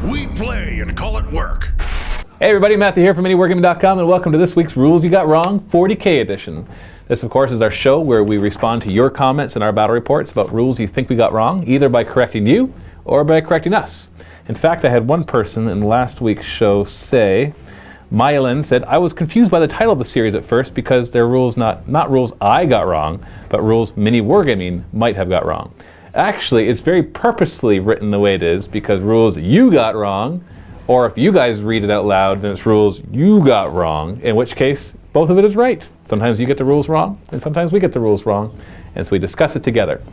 We play and call it work. Hey everybody, Matthew here from MiniWarGaming.com, and welcome to this week's Rules You Got Wrong 40K edition. This, of course, is our show where we respond to your comments and our battle reports about rules you think we got wrong, either by correcting you or by correcting us. In fact, I had one person in last week's show say, Myelin said, I was confused by the title of the series at first because they're rules not rules I got wrong, but rules MiniWarGaming might have got wrong. Actually, it's very purposely written the way it is because rules you got wrong, or if you guys read it out loud, then it's rules you got wrong, in which case, both of it is right. Sometimes you get the rules wrong, and sometimes we get the rules wrong, and so we discuss it together.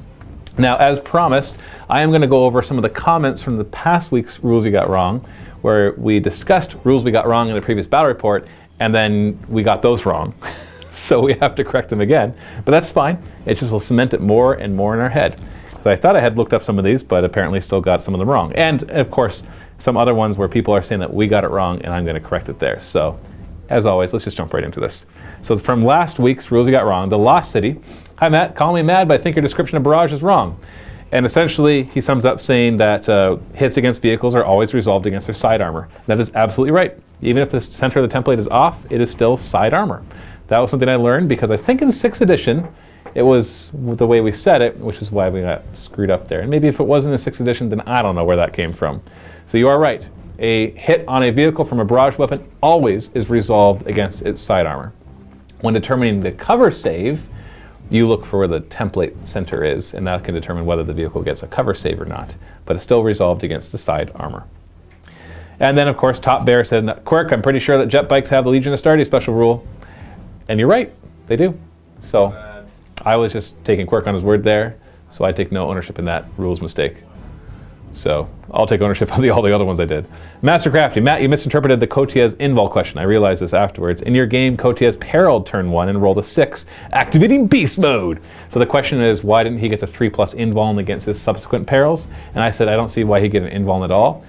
Now, as promised, I am going to go over some of the comments from the past week's Rules You Got Wrong, where we discussed rules we got wrong in the previous battle report, and then we got those wrong. So we have to correct them again, but that's fine. It just will cement it more and more in our head. So I thought I had looked up some of these, but apparently still got some of them wrong. And of course, some other ones where people are saying that we got it wrong, and I'm going to correct it there. So, as always, let's just jump right into this. So it's from last week's Rules You Got Wrong, The Lost City. Hi Matt, call me mad, but I think your description of barrage is wrong. And essentially, he sums up saying that hits against vehicles are always resolved against their side armor. That is absolutely right. Even if the center of the template is off, it is still side armor. That was something I learned because I think in 6th edition, it was the way we said it, which is why we got screwed up there. And maybe if it wasn't in 6th edition, then I don't know where that came from. So you are right. A hit on a vehicle from a barrage weapon always is resolved against its side armor. When determining the cover save, you look for where the template center is, and that can determine whether the vehicle gets a cover save or not. But it's still resolved against the side armor. And then, of course, Top Bear said, Quirk, I'm pretty sure that jet bikes have the Legion Astartes special rule. And you're right, they do. So I was just taking Quirk on his word there, so I take no ownership in that rules mistake. So I'll take ownership of all the other ones I did. Mastercraft, Matt, you misinterpreted the Kotia's invul question. I realized this afterwards. In your game, Kotia's parried turn 1 and rolled a 6, activating beast mode. So the question is, why didn't he get the 3+ invuln against his subsequent perils? And I said, I don't see why he'd get an invuln at all.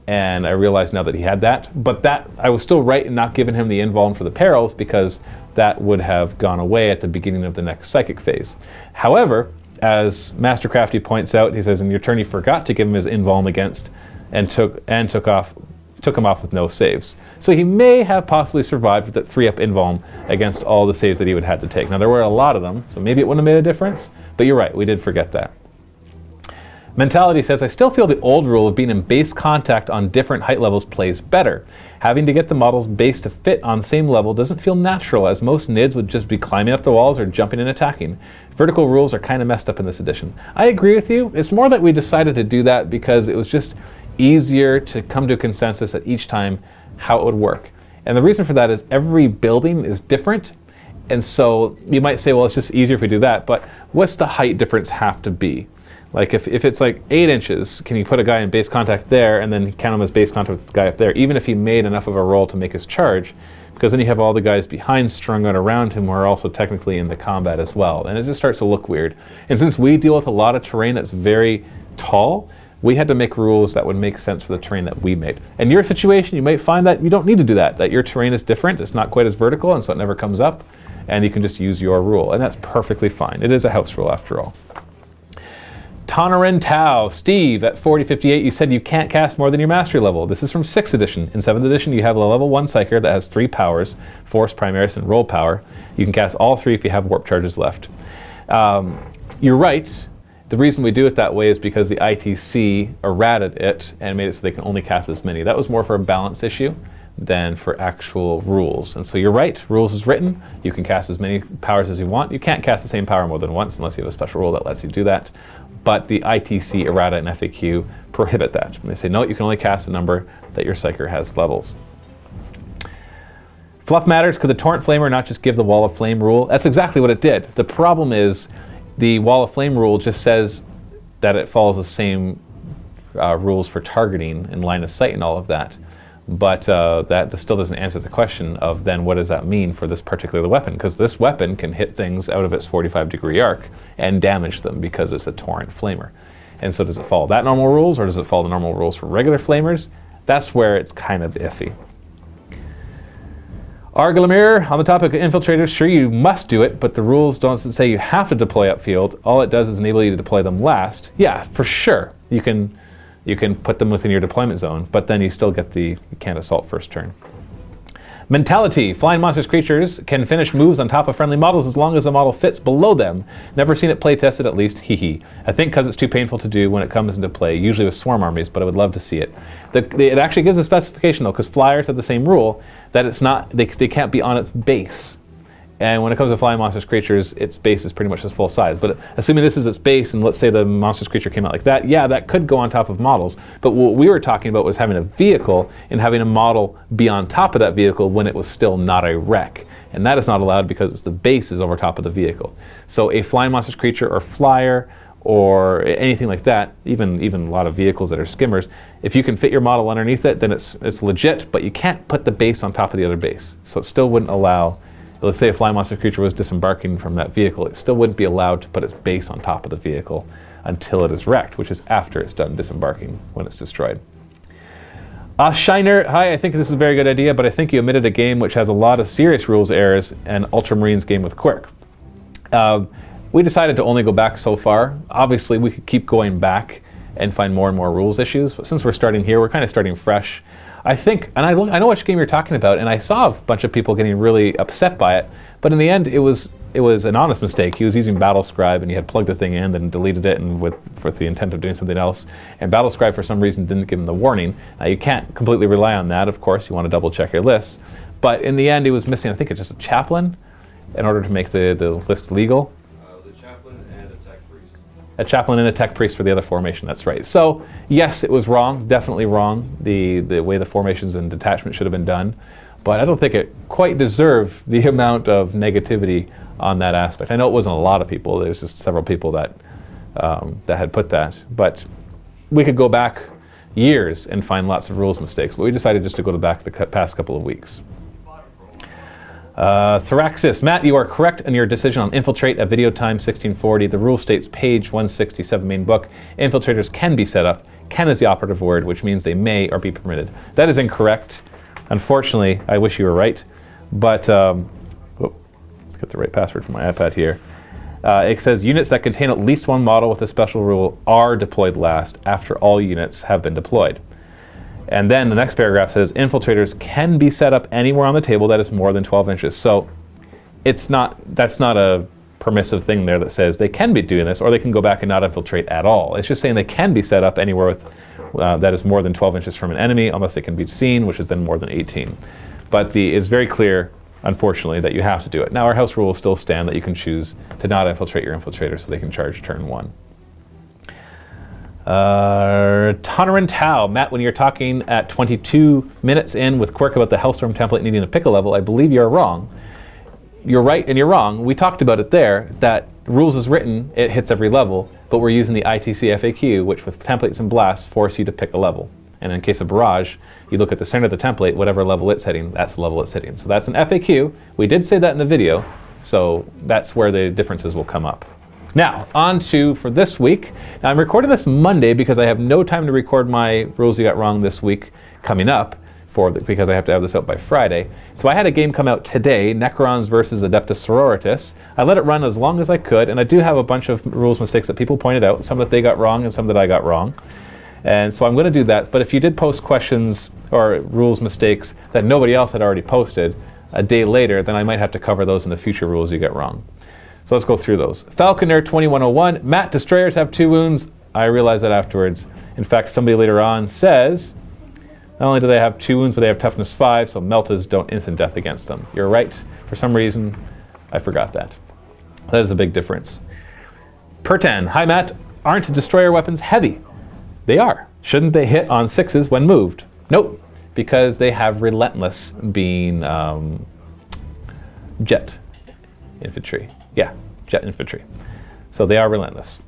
And I realized now that he had that. But that I was still right in not giving him the invuln for the perils because that would have gone away at the beginning of the next psychic phase. However, as Mastercrafty points out, he says in your turn he forgot to give him his invuln against and took him off with no saves. So he may have possibly survived with that 3-up invuln against all the saves that he would have had to take. Now there were a lot of them, so maybe it wouldn't have made a difference, but you're right, we did forget that. Mentality says, I still feel the old rule of being in base contact on different height levels plays better. Having to get the model's base to fit on same level doesn't feel natural, as most NIDs would just be climbing up the walls or jumping and attacking. Vertical rules are kind of messed up in this edition. I agree with you. It's more that we decided to do that because it was just easier to come to a consensus at each time how it would work. And the reason for that is every building is different. And so you might say, well, it's just easier if we do that, but what's the height difference have to be? Like if it's like 8 inches, can you put a guy in base contact there and then count him as base contact with the guy up there, even if he made enough of a roll to make his charge? Because then you have all the guys behind strung out around him who are also technically in the combat as well. And it just starts to look weird. And since we deal with a lot of terrain that's very tall, we had to make rules that would make sense for the terrain that we made. In your situation, you might find that you don't need to do that your terrain is different, it's not quite as vertical, and so it never comes up, and you can just use your rule. And that's perfectly fine. It is a house rule after all. Tonarin Tau, Steve at 4058, you said you can't cast more than your mastery level. This is from 6th edition. In 7th edition, you have a level 1 Psyker that has 3 powers, Force, Primaris, and Roll Power. You can cast all 3 if you have warp charges left. You're right. The reason we do it that way is because the ITC errated it and made it so they can only cast as many. That was more for a balance issue than for actual rules. And so you're right, rules is written. You can cast as many powers as you want. You can't cast the same power more than once unless you have a special rule that lets you do that. But the ITC, errata, and FAQ prohibit that. And they say, no, you can only cast a number that your Psyker has levels. Fluff matters. Could the Torrent Flamer not just give the Wall of Flame rule? That's exactly what it did. The problem is the Wall of Flame rule just says that it follows the same rules for targeting and line of sight and all of that. But that still doesn't answer the question of then what does that mean for this particular weapon? Because this weapon can hit things out of its 45-degree arc and damage them because it's a Torrent Flamer. And so does it follow that normal rules, or does it follow the normal rules for regular Flamers? That's where it's kind of iffy. Argalamir, on the topic of Infiltrators, sure you must do it, but the rules don't say you have to deploy upfield. All it does is enable you to deploy them last. Yeah, for sure. You can you can put them within your deployment zone, but then you still get you can't assault first turn. Mentality. Flying monsters creatures can finish moves on top of friendly models as long as the model fits below them. Never seen it play tested, at least, hee hee. I think because it's too painful to do when it comes into play, usually with swarm armies, but I would love to see it. It actually gives a specification though, because flyers have the same rule that it's not, they can't be on its base. And when it comes to flying monsters creatures, its base is pretty much its full size. But assuming this is its base, and let's say the monsters creature came out like that, yeah, that could go on top of models. But what we were talking about was having a vehicle and having a model be on top of that vehicle when it was still not a wreck. And that is not allowed because it's the base is over top of the vehicle. So a flying monsters creature or flyer or anything like that, even a lot of vehicles that are skimmers, if you can fit your model underneath it, then it's legit, but you can't put the base on top of the other base. So it still wouldn't allow. Let's say a flying monster creature was disembarking from that vehicle, it still wouldn't be allowed to put its base on top of the vehicle until it is wrecked, which is after it's done disembarking when it's destroyed. Shiner, hi, I think this is a very good idea, but I think you omitted a game which has a lot of serious rules errors, an Ultramarines game with Quirk. We decided to only go back so far. Obviously, we could keep going back and find more and more rules issues, but since we're starting here, we're kind of starting fresh. I think, and I know which game you're talking about, and I saw a bunch of people getting really upset by it, but in the end, it was an honest mistake. He was using Battlescribe, and he had plugged the thing in, then deleted it, and with the intent of doing something else. And Battlescribe, for some reason, didn't give him the warning. Now, you can't completely rely on that, of course. You want to double check your lists. But in the end, he was missing, I think, it's just a chaplain in order to make the list legal. A chaplain and a tech priest for the other formation, that's right. So, yes, it was wrong, definitely wrong, the way the formations and detachment should have been done, but I don't think it quite deserved the amount of negativity on that aspect. I know it wasn't a lot of people, there's just several people that had put that, but we could go back years and find lots of rules mistakes, but we decided just to go back the past couple of weeks. Thraxis, Matt, you are correct in your decision on Infiltrate at video time 1640. The rule states page 167 main book. Infiltrators can be set up. Can is the operative word, which means they may or be permitted. That is incorrect. Unfortunately, I wish you were right. But, let's get the right password for my iPad here. It says units that contain at least one model with a special rule are deployed last after all units have been deployed. And then the next paragraph says infiltrators can be set up anywhere on the table that is more than 12 inches. So that's not a permissive thing there that says they can be doing this or they can go back and not infiltrate at all. It's just saying they can be set up anywhere with that is more than 12 inches from an enemy unless they can be seen, which is then more than 18. But it's very clear, unfortunately, that you have to do it. Now our house rule will still stand that you can choose to not infiltrate your infiltrators so they can charge turn 1. Tonerant Tau, Matt, when you're talking at 22 minutes in with Quirk about the Hellstorm template needing to pick a level, I believe you're wrong. You're right and you're wrong. We talked about it there, that rules is written, it hits every level, but we're using the ITC FAQ, which with templates and blasts force you to pick a level. And in case of barrage, you look at the center of the template, whatever level it's hitting, that's the level it's hitting. So that's an FAQ. We did say that in the video, so that's where the differences will come up. Now, on to for this week. Now, I'm recording this Monday because I have no time to record my rules you got wrong this week coming up because I have to have this out by Friday. So I had a game come out today, Necrons versus Adeptus Sororitas. I let it run as long as I could, and I do have a bunch of rules mistakes that people pointed out, some that they got wrong and some that I got wrong. And so I'm going to do that, but if you did post questions or rules mistakes that nobody else had already posted a day later, then I might have to cover those in the future rules you get wrong. So let's go through those. Falconer 2101, Matt, destroyers have 2 wounds. I realized that afterwards. In fact, somebody later on says, not only do they have 2 wounds, but they have toughness 5, so meltas don't instant death against them. You're right. For some reason, I forgot that. That is a big difference. Pertan, hi Matt, aren't destroyer weapons heavy? They are. Shouldn't they hit on 6s when moved? Nope, because they have relentless being jet infantry. Yeah, jet infantry. So they are relentless.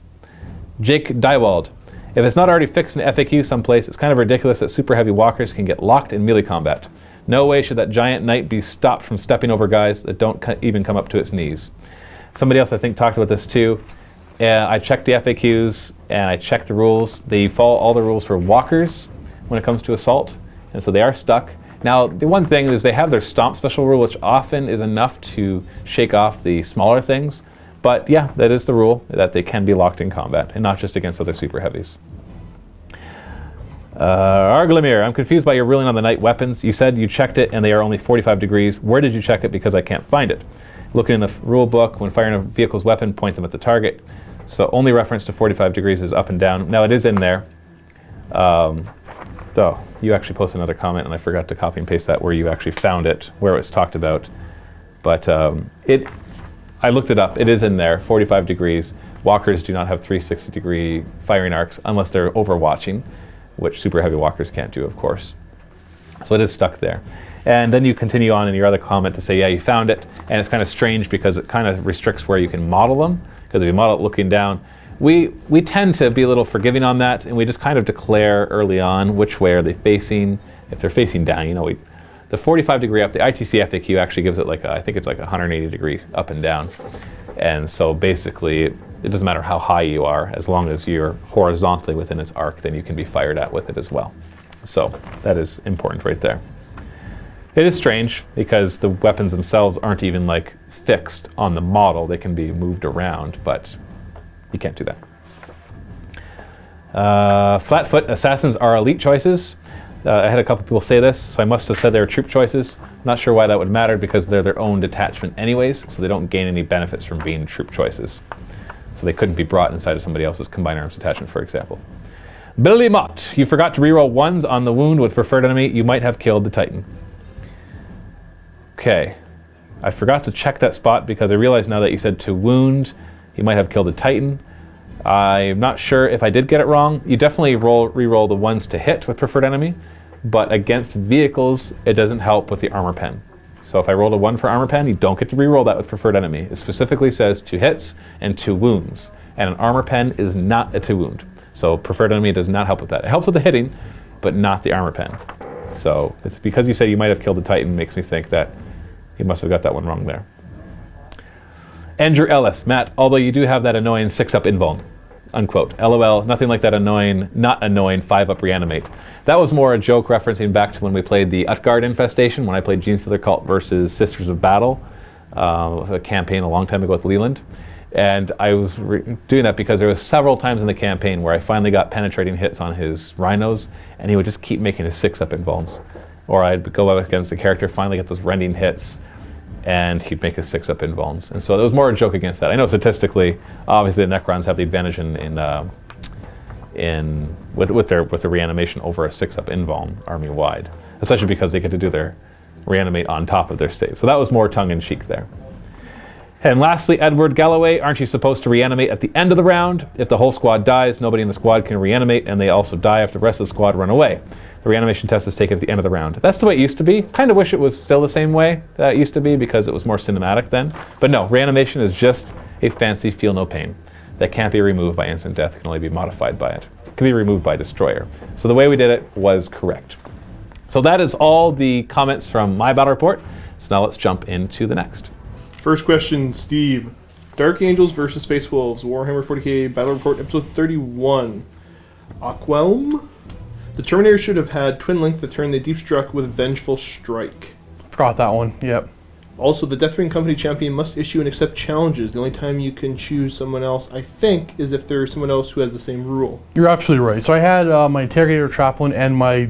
Jake Dywald. If it's not already fixed in FAQ someplace, it's kind of ridiculous that super heavy walkers can get locked in melee combat. No way should that giant knight be stopped from stepping over guys that don't even come up to its knees. Somebody else I think talked about this too. I checked the FAQs and I checked the rules. They follow all the rules for walkers when it comes to assault, and so they are stuck. Now, the one thing is they have their stomp special rule, which often is enough to shake off the smaller things. But yeah, that is the rule, that they can be locked in combat, and not just against other super heavies. Arglimir, I'm confused by your ruling on the night weapons. You said you checked it and they are only 45 degrees. Where did you check it? Because I can't find it. Looking in the rule book, when firing a vehicle's weapon, point them at the target. So only reference to 45 degrees is up and down. Now it is in there. Though you actually posted another comment and I forgot to copy and paste that where you actually found it, where it was talked about. But I looked it up. It is in there, 45 degrees. Walkers do not have 360-degree firing arcs unless they're overwatching, which super heavy walkers can't do, of course. So it is stuck there. And then you continue on in your other comment to say, yeah, you found it. And it's kind of strange because it kind of restricts where you can model them. Because if you model it looking down, we tend to be a little forgiving on that, and we just kind of declare early on which way are they facing. If they're facing down, you know, the 45 degree up, the ITC FAQ actually gives it like, I think it's like 180 degree up and down. And so basically, it doesn't matter how high you are, as long as you're horizontally within its arc, then you can be fired at with it as well. So that is important right there. It is strange because the weapons themselves aren't even like fixed on the model. They can be moved around, but you can't do that. Flatfoot assassins are elite choices. I had a couple people say this, so I must have said they were troop choices. Not sure why that would matter because they're their own detachment anyways, so they don't gain any benefits from being troop choices. So they couldn't be brought inside of somebody else's combined arms detachment, for example. Billy Mott, you forgot to reroll ones on the wound with preferred enemy. You might have killed the Titan. Okay, I forgot to check that spot because I realized now that you said to wound, you might have killed the Titan. I'm not sure if I did get it wrong. You definitely re-roll the ones to hit with preferred enemy, but against vehicles, it doesn't help with the armor pen. So if I rolled a 1 for armor pen, you don't get to re-roll that with preferred enemy. It specifically says 2 hits and 2 wounds, and an armor pen is not a 2 wound. So preferred enemy does not help with that. It helps with the hitting, but not the armor pen. So it's because you said you might have killed the Titan makes me think that you must have got that one wrong there. Andrew Ellis, Matt, although you do have that annoying 6-up invuln, unquote. LOL, nothing like that annoying, not annoying 5-up reanimate. That was more a joke referencing back to when we played the Utgard infestation, when I played Genestealer Cult versus Sisters of Battle, a campaign a long time ago with Leland. And I was doing that because there was several times in the campaign where I finally got penetrating hits on his rhinos, and he would just keep making his 6-up invulns. Or I'd go up against the character, finally get those rending hits, and he'd make his 6-up invulns. And so it was more a joke against that. I know statistically, obviously the Necrons have the advantage with the reanimation over a 6-up invuln army-wide, especially because they get to do their reanimate on top of their save. So that was more tongue-in-cheek there. And lastly, Edward Galloway, aren't you supposed to reanimate at the end of the round? If the whole squad dies, nobody in the squad can reanimate, and they also die if the rest of the squad run away. The reanimation test is taken at the end of the round. That's the way it used to be. Kind of wish it was still the same way that it used to be because it was more cinematic then. But no, reanimation is just a fancy feel no pain that can't be removed by instant death. It can only be modified by it. It can be removed by destroyer. So the way we did it was correct. So that is all the comments from my battle report. So now let's jump into the next. First question, Steve. Dark Angels versus Space Wolves, Warhammer 40k Battle Report, Episode 31. Aquelm? The Terminator should have had Twin Link to turn the Deep Struck with Vengeful Strike. Forgot that one, yep. Also, the Deathwing Company champion must issue and accept challenges. The only time you can choose someone else, I think, is if there's someone else who has the same rule. You're absolutely right. So I had my Interrogator Chaplain and my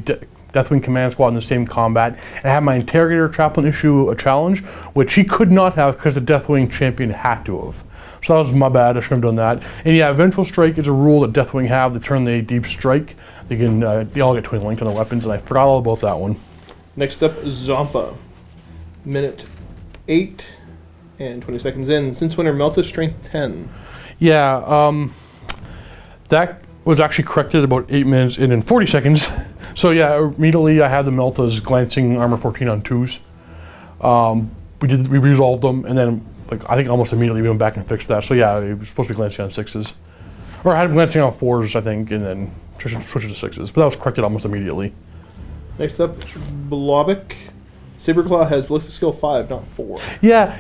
Deathwing Command Squad in the same combat. And I had my Interrogator Chaplain issue a challenge, which he could not have because the Deathwing champion had to have. So that was my bad, I shouldn't have done that. And yeah, Vengeful Strike is a rule that Deathwing have to turn the Deep Strike. They can, they all get Twin Link on their weapons, and I forgot all about that one. Next up, Zompa. Minute 8 and 20 seconds in. Since when are Melta Strength 10? Yeah, that was actually corrected about 8 minutes in and 40 seconds. So yeah, immediately I had the Meltas glancing armor 14 on 2s. We resolved them, and then I think almost immediately we went back and fixed that. So yeah, it was supposed to be glancing on 6s. Or I had him glancing on 4s, I think, and then switch it to 6s. But that was corrected almost immediately. Next up, Blobic. Saberclaw has ballistic skill 5, not 4. Yeah,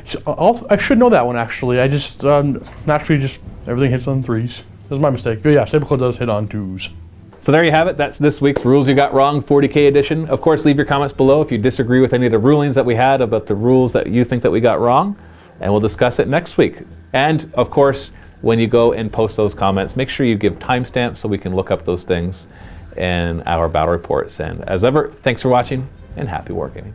I should know that one actually. I just naturally everything hits on 3s. That was my mistake. But yeah, Saberclaw does hit on 2s. So there you have it. That's this week's Rules You Got Wrong 40K edition. Of course, leave your comments below if you disagree with any of the rulings that we had about the rules that you think that we got wrong, and we'll discuss it next week. And of course, when you go and post those comments, make sure you give timestamps so we can look up those things. and our battle reports. And as ever, thanks for watching and happy wargaming.